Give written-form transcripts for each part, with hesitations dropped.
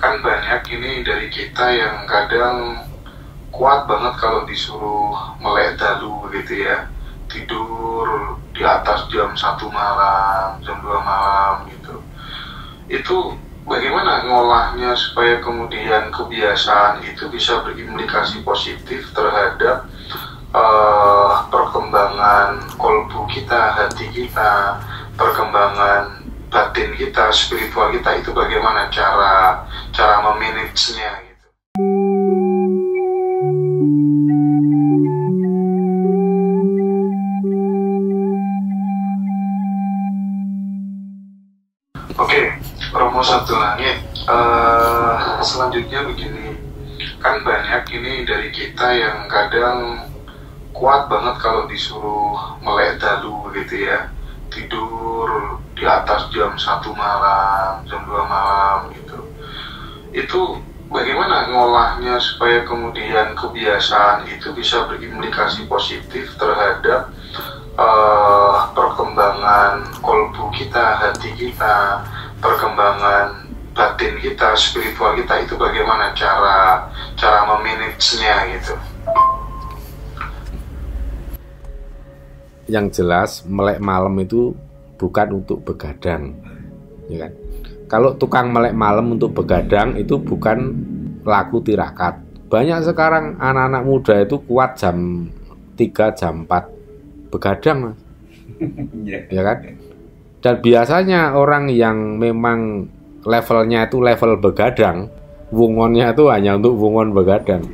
Kan banyak ini dari kita yang kadang kuat banget kalau disuruh melek dalu begitu ya, tidur di atas jam 1 malam, jam 2 malam gitu. Itu bagaimana ngolahnya supaya kemudian kebiasaan itu bisa berimplikasi positif terhadap perkembangan kolbu kita, hati kita, perkembangan batin kita, spiritual kita, itu bagaimana cara memanagenya gitu. Oke, Romo Satu Langit, selanjutnya begini, kan banyak ini dari kita yang kadang kuat banget kalau disuruh melek dalu begitu ya, tidur di atas jam 1 malam, jam 2 malam gitu. Itu bagaimana ngolahnya supaya kemudian kebiasaan itu bisa berimplikasi positif terhadap perkembangan kolbu kita, hati kita, perkembangan batin kita, spiritual kita, itu bagaimana cara memanagenya gitu. Yang jelas melek malam itu bukan untuk begadang, ya kan? Kalau tukang melek malam untuk begadang itu bukan laku tirakat. Banyak sekarang anak-anak muda itu kuat jam 3, jam 4 begadang, ya kan? Dan biasanya orang yang memang levelnya itu level begadang, wungonnya itu hanya untuk wungon begadang,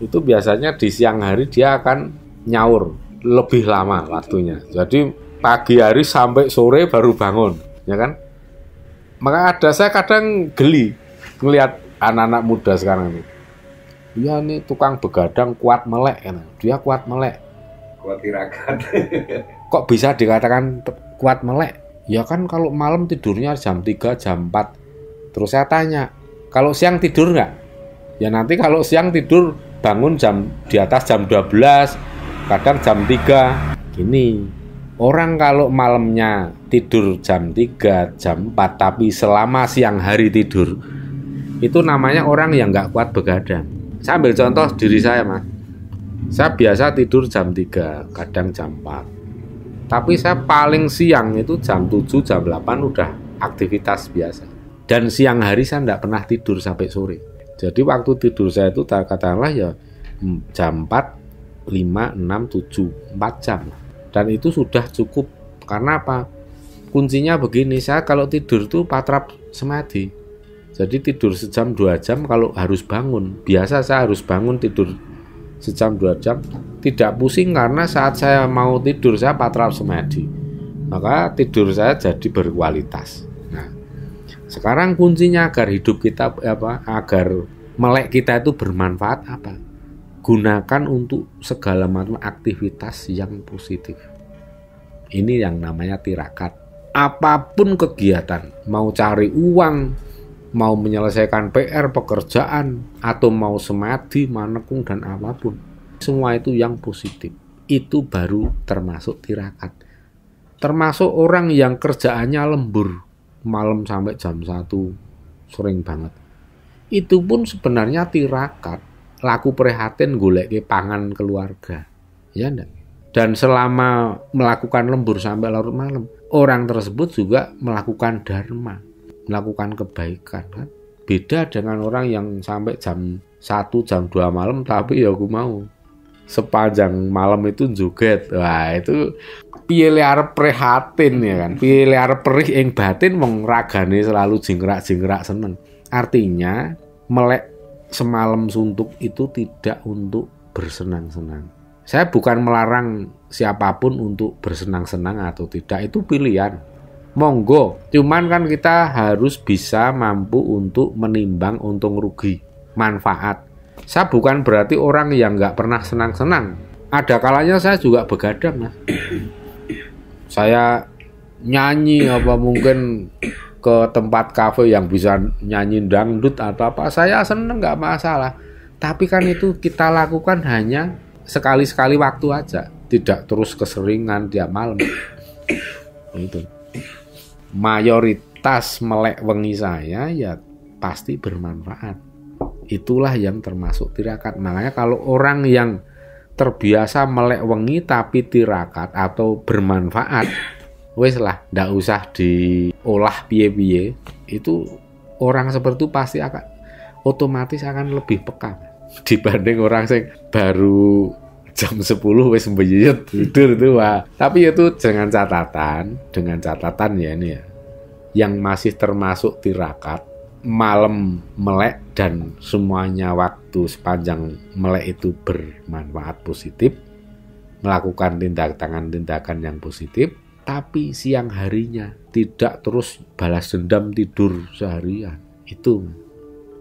itu biasanya di siang hari dia akan nyaur lebih lama waktunya. Jadi pagi hari sampai sore baru bangun, ya kan? Maka saya kadang geli melihat anak-anak muda sekarang ini. Dia nih tukang begadang kuat melek, kan? Dia kuat melek. Kuat tirakat. Kok bisa dikatakan kuat melek? Ya kan kalau malam tidurnya jam 3, jam 4. Terus saya tanya, kalau siang tidur nggak? Ya nanti kalau siang tidur bangun di atas jam 12, kadang jam 3. Gini, orang kalau malamnya tidur jam 3, jam 4, tapi selama siang hari tidur, itu namanya orang yang nggak kuat begadang. Saya ambil contoh diri saya, Mas. Saya biasa tidur jam 3, kadang jam 4. Tapi saya paling siang itu jam 7, jam 8 udah aktivitas biasa. Dan siang hari saya nggak pernah tidur sampai sore. Jadi waktu tidur saya itu katakanlah ya jam 4, 5, 6, 7, 4 jam. Dan itu sudah cukup. Karena apa? Kuncinya begini, saya kalau tidur tuh patrap semadi. Jadi tidur sejam 2 jam kalau harus bangun. Biasa saya harus bangun tidur sejam 2 jam. Tidak pusing karena saat saya mau tidur saya patrap semadi. Maka tidur saya jadi berkualitas. Nah, sekarang kuncinya agar hidup kita agar melek kita itu bermanfaat apa? Gunakan untuk segala macam aktivitas yang positif. Ini yang namanya tirakat. Apapun kegiatan, mau cari uang, mau menyelesaikan PR, pekerjaan, atau mau semadi, manekung, dan apapun, semua itu yang positif. Itu baru termasuk tirakat. Termasuk orang yang kerjaannya lembur, malam sampai jam 1, sering banget. Itu pun sebenarnya tirakat. Laku prihatin golek pangan keluarga, ya enggak? Dan selama melakukan lembur sampai larut malam, orang tersebut juga melakukan dharma, melakukan kebaikan, kan? Beda dengan orang yang sampai jam 1, jam 2 malam, tapi ya aku mau sepanjang malam itu joget. Wah, itu piye le arep prihatin, ya kan? Piye le arep perih ing batin wong ragane selalu jingkrak-jingkrak seneng. Artinya melek semalam suntuk itu tidak untuk bersenang-senang. Saya bukan melarang siapapun untuk bersenang-senang atau tidak, itu pilihan. Monggo, cuman kan kita harus bisa mampu untuk menimbang untung rugi, manfaat. Saya bukan berarti orang yang nggak pernah senang-senang. Ada kalanya saya juga begadang, Mas. Saya nyanyi apa mungkin ke tempat kafe yang bisa nyanyi dangdut atau apa, saya seneng, nggak masalah. Tapi kan itu kita lakukan hanya sekali-sekali waktu aja, tidak terus keseringan tiap malam. Itu mayoritas melek wengi saya ya pasti bermanfaat. Itulah yang termasuk tirakat. Makanya kalau orang yang terbiasa melek wengi tapi tirakat atau bermanfaat, wes lah, ndak usah diolah piye-piye. Itu orang seperti itu pasti akan otomatis akan lebih peka dibanding orang yang baru jam 10 wes mbeyet tidur itu, wah. Tapi itu dengan catatan ya ini ya, yang masih termasuk tirakat, malam melek dan semuanya waktu sepanjang melek itu bermanfaat positif, melakukan tindakan yang positif, tapi siang harinya tidak terus balas dendam tidur seharian. Itu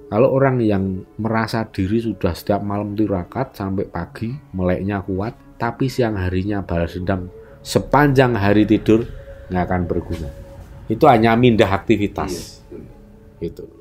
kalau orang yang merasa diri sudah setiap malam tirakat sampai pagi meleknya kuat, tapi siang harinya balas dendam sepanjang hari tidur, nggak akan berguna. Itu hanya mindah aktivitas. Gitu.